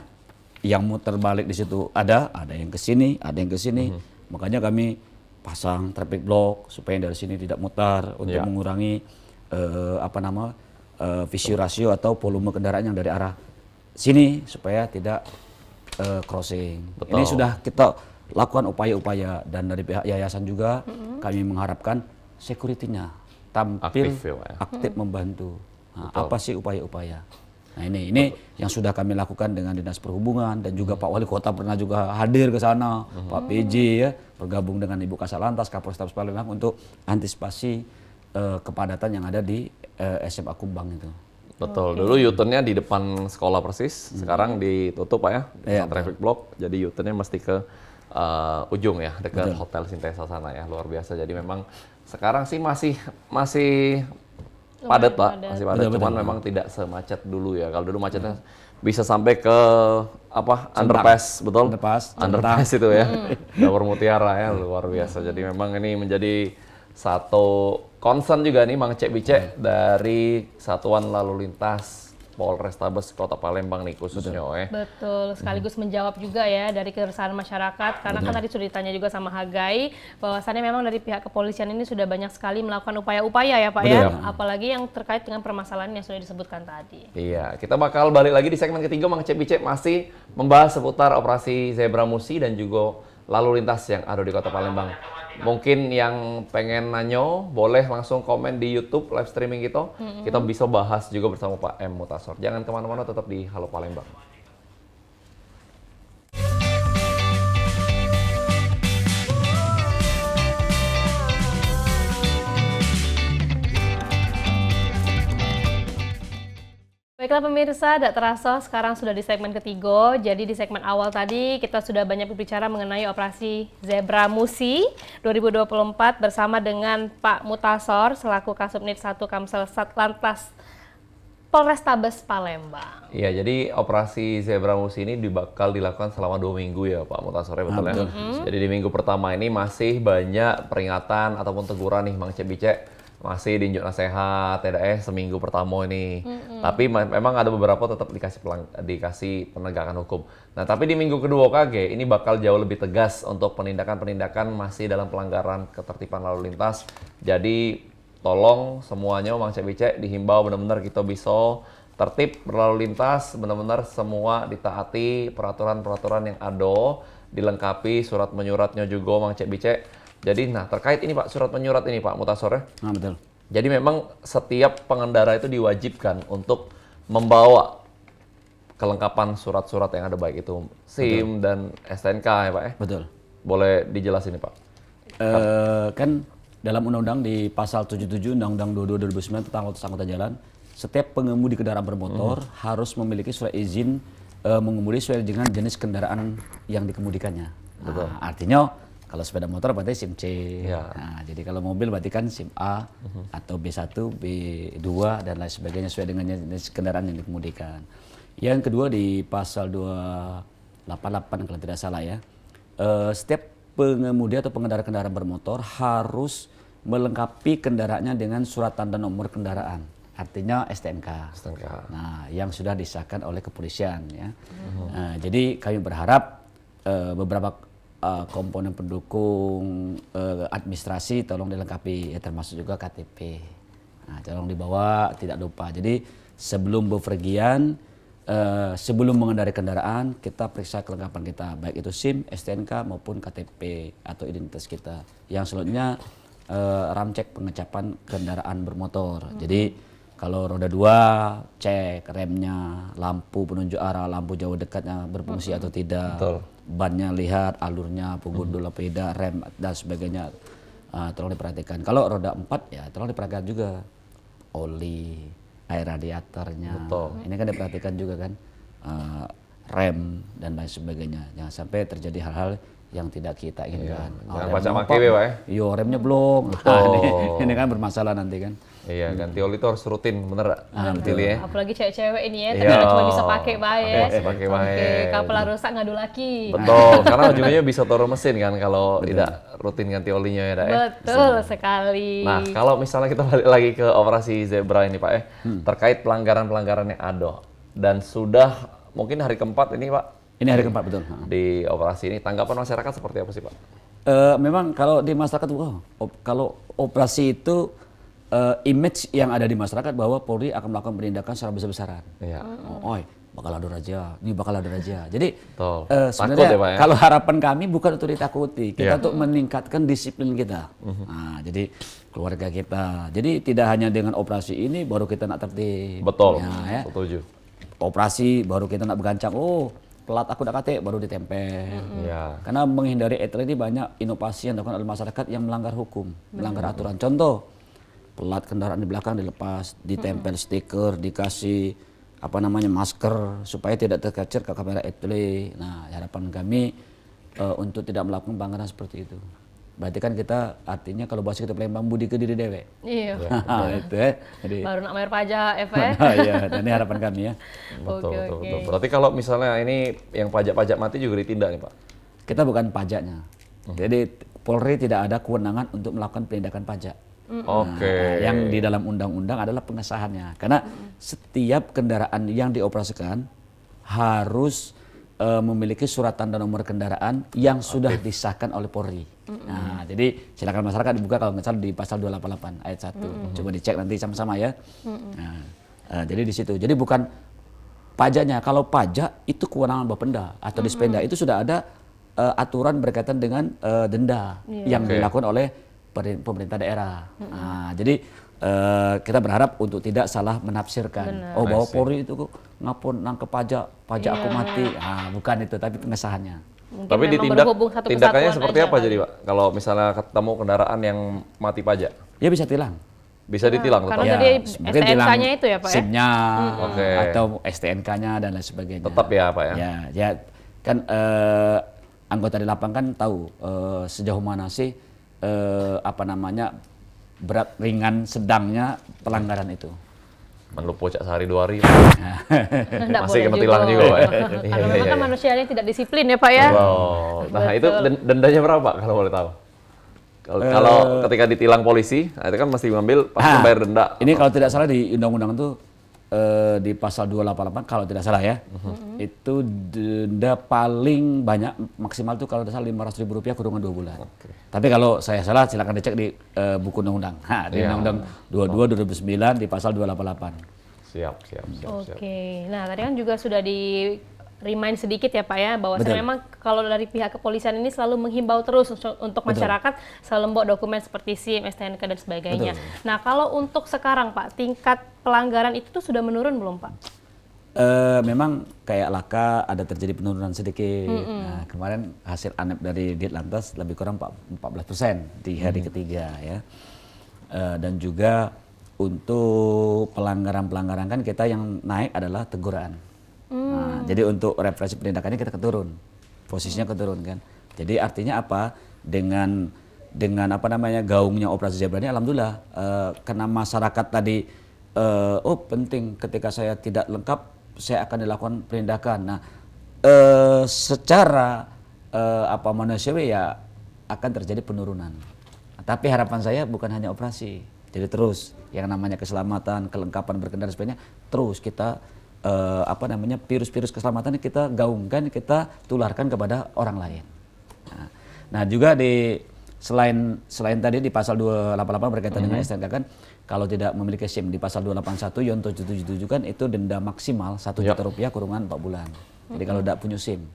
yang muter balik di situ ada yang ke sini, ada yang ke sini. Makanya kami pasang traffic block supaya dari sini tidak mutar untuk mengurangi visi rasio atau volume kendaraan yang dari arah sini supaya tidak crossing. Betul. Ini sudah kita lakukan upaya-upaya dan dari pihak yayasan juga kami mengharapkan security-nya tampil Aktif ya, Pak ya? aktif membantu. Nah, apa sih upaya-upaya? Nah ini yang sudah kami lakukan dengan Dinas Perhubungan dan juga Pak Wali Kota pernah juga hadir ke sana, Pak PJ ya, bergabung dengan Ibu Kasalantas, Kapolrestabes Palembang untuk antisipasi kepadatan yang ada di SMA Kumbang itu. Betul, dulu U-turn-nya di depan sekolah persis, sekarang ditutup Pak ya, traffic block, jadi U-turn-nya mesti ke ujung ya, dekat Hotel Sintesa sana ya, luar biasa. Jadi memang sekarang sih masih padat Pak, masih padat, cuman memang tidak semacet dulu ya. Kalau dulu macetnya bisa sampai ke underpass, betul? Underpass itu ya, Dapur Mutiara ya, luar biasa. Jadi memang ini menjadi satu concern juga nih Mang Cek Bicek dari Satuan Lalu Lintas Polrestabes Kota Palembang nih khususnya. Betul, sekaligus menjawab juga ya dari keresahan masyarakat, karena kan tadi sudah ditanya juga sama Hagai, bahwasannya memang dari pihak kepolisian ini sudah banyak sekali melakukan upaya-upaya ya Pak ya, apalagi yang terkait dengan permasalahan yang sudah disebutkan tadi. Iya, kita bakal balik lagi di segmen ketiga, Mang Cek Bicek masih membahas seputar operasi Zebra Musi dan juga lalu lintas yang ada di Kota Palembang. Mungkin yang pengen nanyo boleh langsung komen di YouTube live streaming kita. Kita bisa bahas juga bersama Pak M. Mutasor. Jangan kemana-mana, tetap di Halo Palembang. Baiklah pemirsa, tidak terasa sekarang sudah di segmen ketiga. Jadi di segmen awal tadi kita sudah banyak berbicara mengenai operasi Zebra Musi 2024 bersama dengan Pak Mutasor selaku Kasubnit 1 Kamsel Satlantas Polrestabes Palembang. Iya, jadi operasi Zebra Musi ini bakal dilakukan selama 2 minggu ya Pak Mutasor, ya betul ya? Jadi di minggu pertama ini masih banyak peringatan ataupun teguran nih Mang Cek Bicek. Masih diunjuk nasihat, tidak seminggu pertama ini. Tapi memang ada beberapa tetap dikasih penegakan hukum. Nah, tapi di minggu kedua KG ini bakal jauh lebih tegas untuk penindakan-penindakan masih dalam pelanggaran ketertiban lalu lintas. Jadi tolong semuanya Mang Cek Bicek dihimbau benar-benar kita bisa tertib berlalu lintas, benar-benar semua ditaati peraturan-peraturan yang ada, dilengkapi surat menyuratnya juga Mang Cek Bicek. Jadi, nah terkait ini Pak, surat menyurat ini Pak Mutasor ya. Betul. Jadi memang setiap pengendara itu diwajibkan untuk membawa kelengkapan surat-surat yang ada, baik itu SIM dan STNK ya Pak ya. Betul. Boleh dijelasin nih Pak? Kan dalam undang-undang di pasal 77 Undang-Undang 22 2009 tentang lalu lintas angkutan jalan, setiap pengemudi kendaraan bermotor harus memiliki surat izin mengemudi sesuai dengan jenis kendaraan yang dikemudikannya. Betul. Artinya kalau sepeda motor berarti SIM C. Ya. Nah, jadi kalau mobil berarti kan SIM A atau B1, B2 dan lain sebagainya sesuai dengan jenis kendaraan yang dikemudikan. Yang kedua di pasal 288 kalau tidak salah ya. Setiap pengemudi atau pengendara kendaraan bermotor harus melengkapi kendaraannya dengan surat tanda nomor kendaraan. Artinya STNK. Nah, yang sudah disahkan oleh kepolisian ya. Nah, jadi kami berharap beberapa komponen pendukung administrasi tolong dilengkapi ya, termasuk juga KTP. Nah, tolong dibawa, tidak lupa. Jadi sebelum bepergian, sebelum mengendarai kendaraan, kita periksa kelengkapan kita, baik itu SIM, STNK maupun KTP atau identitas kita. Yang selanjutnya ramcek pengecapan kendaraan bermotor. Jadi kalau roda 2 cek remnya, lampu penunjuk arah, lampu jauh dekatnya berfungsi atau tidak. Betul. Bannya lihat, alurnya, penggundul peda, rem dan sebagainya, tolong diperhatikan. Kalau roda 4 ya tolong diperhatikan juga oli, air radiatornya. Betul. Ini kan diperhatikan juga kan, rem dan lain sebagainya. Jangan sampai terjadi hal-hal yang tidak kita inginkan. Jangan baca make Pak ya. Yo, remnya belum. Ini kan bermasalah nanti kan. Iya, ganti oli itu harus rutin, bener betul ya. Apalagi cewek-cewek ini ya, ternyata cuma bisa pakai baik. Pakai baik. Kapal rusak ngadu laki. Betul, karena ujungnya bisa turun mesin kan kalau tidak rutin ganti olinya ya, Dak ya. Betul sekali. Nah, kalau misalnya kita balik lagi ke operasi Zebra ini Pak ya, terkait pelanggaran-pelanggaran yang ada dan sudah mungkin hari keempat ini Pak. Ini hari keempat betul. Di operasi ini, tanggapan masyarakat seperti apa sih Pak? Memang kalau di masyarakat, kalau operasi itu image yang ada di masyarakat bahwa Polri akan melakukan penindakan secara besar-besaran. Iya. bakal ada razia, ini bakal ada razia. Jadi Betul. sebenarnya Takut ya, Pak, ya? kalau harapan kami bukan untuk ditakuti, kita untuk meningkatkan disiplin kita. Nah, jadi keluarga kita. Jadi tidak hanya dengan operasi ini baru kita nak tertib. Betul, Ya. setuju. Operasi baru kita nak bergancang. Oh, pelat aku nak kate baru ditempel. Ya. Karena menghindari etle ini banyak inovasi yang dilakukan oleh masyarakat yang melanggar hukum, melanggar aturan. Contoh, pelat kendaraan di belakang dilepas, ditempel stiker, dikasih masker supaya tidak terkacer ke kamera etle. Nah, harapan kami untuk tidak melakukan pelanggaran seperti itu. Berarti kan kita artinya kalau bahasa kita Palembang budi ke diri dewek. Iya. Itu ya. Jadi Baru nak bayar pajak, Eva ya. iya, dan ini harapan kami ya. Betul, Oke, betul, oke. betul. Berarti kalau misalnya ini yang pajak-pajak mati juga ditindak nih Pak? Kita bukan pajaknya. Jadi Polri tidak ada kewenangan untuk melakukan penindakan pajak. Oke. Yang di dalam undang-undang adalah pengesahannya. Karena setiap kendaraan yang dioperasikan harus memiliki surat tanda nomor kendaraan yang sudah disahkan oleh Polri. Nah, jadi silakan masyarakat dibuka kalau nggak salah di pasal 288 ayat 1. Coba dicek nanti sama-sama ya. Nah, jadi di situ. Jadi bukan pajaknya. Kalau pajak itu kewenangan Bapenda atau Dispenda itu sudah ada aturan berkaitan dengan denda yang dilakukan oleh pemerintah daerah. Nah, jadi kita berharap untuk tidak salah menafsirkan. Oh, bahwa Polri itu kok ngapun nangkep pajak aku mati. Nah, bukan itu, tapi pengesahannya. Mungkin Tapi memang ditindak, berhubung satu tindakannya kesatuan seperti aja apa kali. jadi Pak? Kalau misalnya ketemu kendaraan yang mati pajak, Ya bisa tilang. bisa ditilang karena tetap? tadi mungkin tilang STNK-nya itu ya, Pak, ya? SIM-nya Oke. atau STNK-nya dan lain sebagainya. Tetap ya Pak ya? Ya kan anggota di lapangan kan tahu sejauh mana sih berat, ringan, sedangnya pelanggaran itu. Melupo cak sehari 2 hari. Nggak Masih boleh kena tilang juga, Pak, ya? Karena Iya, memang iya, kan iya. manusianya tidak disiplin ya, Pak ya. Oh, nah itu dendanya berapa Pak kalau boleh tahu? Kalau ketika ditilang polisi, nah itu kan mesti mengambil pasti bayar denda. Ini kalau tidak salah di undang-undang itu di pasal 288 kalau tidak salah ya, itu denda paling banyak maksimal tuh kalau tidak salah Rp500.000 kurungan 2 bulan. Tapi kalau saya salah silakan dicek di buku undang-undang. Di Undang-Undang 22 2009 di pasal 288. Siap. Oke. Nah, tadi kan juga sudah di remind sedikit ya Pak ya, bahwa Betul. memang kalau dari pihak kepolisian ini selalu menghimbau terus untuk masyarakat selalu membawa dokumen seperti SIM, STNK dan sebagainya. Nah, kalau untuk sekarang Pak, tingkat pelanggaran itu tuh sudah menurun belum Pak? Memang kayak laka ada terjadi penurunan sedikit. Nah, kemarin hasil ANEP dari Ditlantas lebih kurang 14% di hari ketiga ya. Dan juga untuk pelanggaran-pelanggaran kan kita yang naik adalah teguran. Nah, jadi untuk represi penindakannya kita keturun, posisinya keturun kan. Jadi artinya apa? Dengan gaungnya operasi zebra ini, alhamdulillah karena masyarakat tadi penting ketika saya tidak lengkap saya akan dilakukan penindakan. Nah, secara manusiawi ya akan terjadi penurunan. Tapi harapan saya bukan hanya operasi, jadi terus yang namanya keselamatan, kelengkapan berkendara sebagainya terus kita virus-virus keselamatan ini kita gaungkan, kita tularkan kepada orang lain. Nah juga selain tadi di pasal 288 berkaitan dengan STNK kan, kalau tidak memiliki SIM di pasal 281 Yonto 777 kan itu denda maksimal Rp1 juta kurungan 4 bulan. Jadi kalau tidak punya SIM,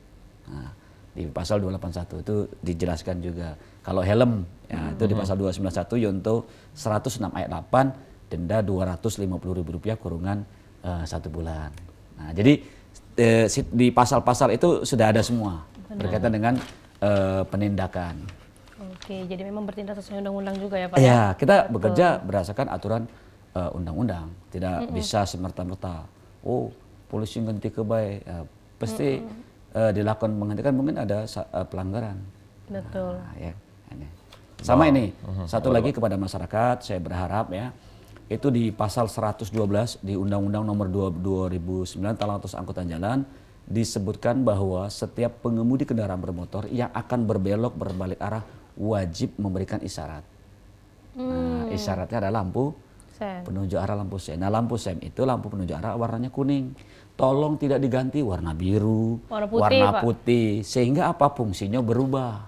nah, di pasal 281 itu dijelaskan juga. Kalau helm ya, itu di pasal 291 Yonto 106 ayat 8 denda Rp250.000 kurungan 1 bulan. Nah, jadi di pasal-pasal itu sudah ada semua berkaitan dengan penindakan. Oke, jadi memang bertindak sesuai undang-undang juga ya Pak? Ya, kita bekerja berdasarkan aturan undang-undang, tidak bisa semerta-merta. Oh, polisi ganti ke baik, pasti dilakukan menghentikan mungkin ada pelanggaran. Betul. Nah, ya, ini. Sama ini, satu lagi kepada masyarakat, saya berharap ya, itu di pasal 112 di Undang-Undang Nomor 2009 tentang Angkutan Jalan disebutkan bahwa setiap pengemudi kendaraan bermotor yang akan berbelok berbalik arah wajib memberikan isyarat. Nah, isyaratnya adalah lampu penunjuk arah, lampu sen. Nah, lampu sen itu lampu penunjuk arah warnanya kuning. Tolong tidak diganti warna biru, warna putih, sehingga apa fungsinya berubah.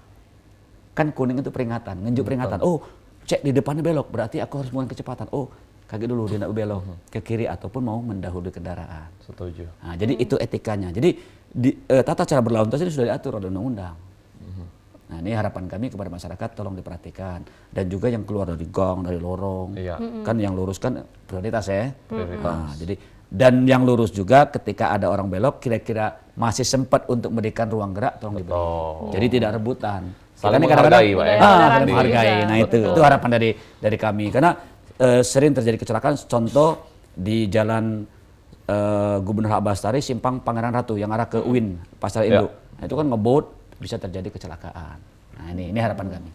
Kan kuning itu peringatan, nunjuk peringatan. Oh, cek di depannya belok, berarti aku harus mengurangi kecepatan. Oh, kaget dulu dia nak belok ke kiri ataupun mau mendahului kendaraan. Setuju. Nah, jadi itu etikanya. Jadi tata cara berlalu lintas ini sudah diatur oleh undang-undang. Nah, ini harapan kami kepada masyarakat tolong diperhatikan, dan juga yang keluar dari gang, dari lorong, kan yang lurus kan prioritas ya. Nah, jadi dan yang lurus juga ketika ada orang belok kira-kira masih sempat untuk memberikan ruang gerak tolong diberi. Jadi tidak rebutan. Saling Kita nih kadang-kadang menghargai, Pak, ya? saling menghargai. Nah, itu harapan dari kami, karena sering terjadi kecelakaan. Contoh di jalan Gubernur Hak Bastari simpang Pangeran Ratu yang arah ke UIN Pasar Induk. Nah, itu kan ngebut bisa terjadi kecelakaan. Nah, ini harapan kami.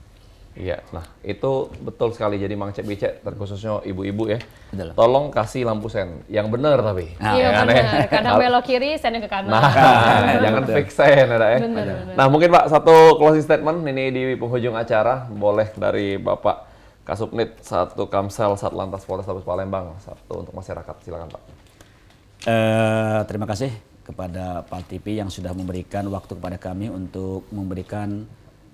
Iya, nah itu betul sekali. Jadi Mang Cek Bicek, terkhususnya ibu-ibu ya, Betul. tolong kasih lampu sen yang benar tapi. Nah, Iya Aneh. benar, kadang belok kiri, sen ke kanan. Nah, jangan fix sen ada ya. Benar. Nah, mungkin Pak satu closing statement ini di penghujung acara, boleh dari Bapak Kasubnit, satu Kamsel Satlantas Polrestabes Palembang, satu untuk masyarakat. Silakan Pak. Terima kasih kepada Pak TV yang sudah memberikan waktu kepada kami untuk memberikan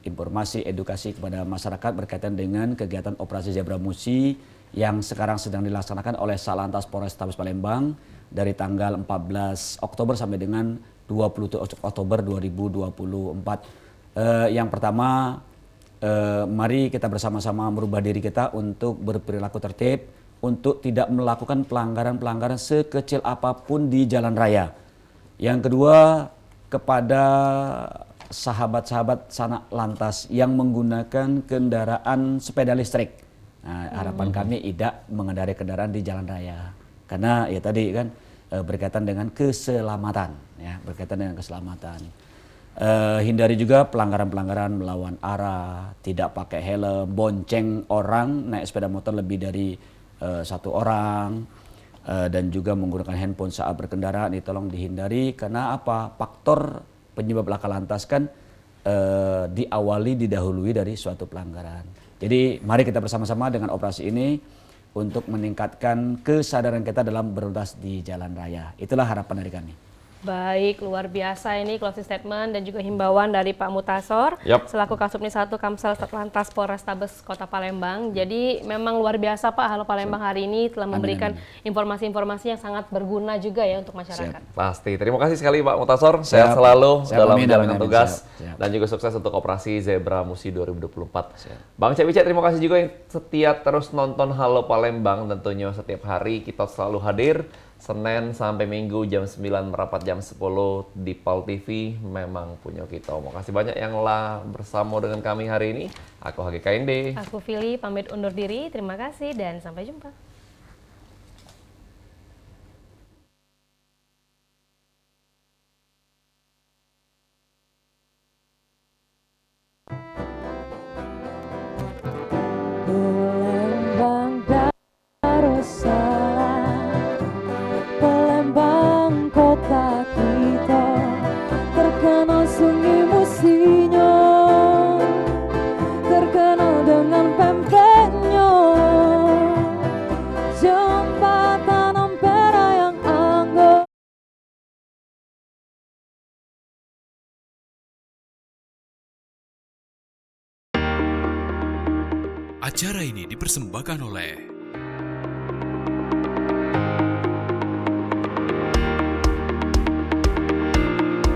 informasi edukasi kepada masyarakat berkaitan dengan kegiatan operasi Zebra Musi yang sekarang sedang dilaksanakan oleh Satlantas Polrestabes Palembang dari tanggal 14 Oktober sampai dengan 20 Oktober 2024. Yang pertama, mari kita bersama-sama merubah diri kita untuk berperilaku tertib, untuk tidak melakukan pelanggaran-pelanggaran sekecil apapun di jalan raya. Yang kedua, kepada sahabat-sahabat sanak lantas yang menggunakan kendaraan sepeda listrik. Nah, harapan kami tidak mengendarai kendaraan di jalan raya. Karena ya tadi kan berkaitan dengan keselamatan, ya, berkaitan dengan keselamatan. Hindari juga pelanggaran-pelanggaran melawan arah, tidak pakai helm, bonceng orang, naik sepeda motor lebih dari satu orang, dan juga menggunakan handphone saat berkendara. Ini tolong dihindari, karena apa? Faktor penyebab laka lantas kan didahului dari suatu pelanggaran. Jadi mari kita bersama-sama dengan operasi ini untuk meningkatkan kesadaran kita dalam berlintas di jalan raya. Itulah harapan dari kami. Baik, luar biasa ini closing statement dan juga himbauan dari Pak Mutasor selaku Kasubnit 1 Kamsel Satlantas Polrestabes Kota Palembang. Jadi memang luar biasa Pak, Halo Palembang hari ini telah memberikan informasi-informasi yang sangat berguna juga ya untuk masyarakat. Pasti. Terima kasih sekali Pak Mutasor. Sehat selalu dalam menjalankan tugas dan juga sukses untuk operasi Zebra Musi 2024. Bang Cek Bicek, terima kasih juga yang setia terus nonton Halo Palembang. Tentunya setiap hari kita selalu hadir. Senin sampai Minggu jam 9 merapat jam 10 di PAL TV, memang punya kita. Makasih banyak yang lah bersama dengan kami hari ini. Aku Hagi Kainde. Aku Fili, pamit undur diri. Terima kasih dan sampai jumpa. Palembang Darussalam, Palembang kota kita, terkenal sunyi musinya, terkenal dengan pempeknya, jembatan Ampera yang anggun. Acara ini dipersembahkan oleh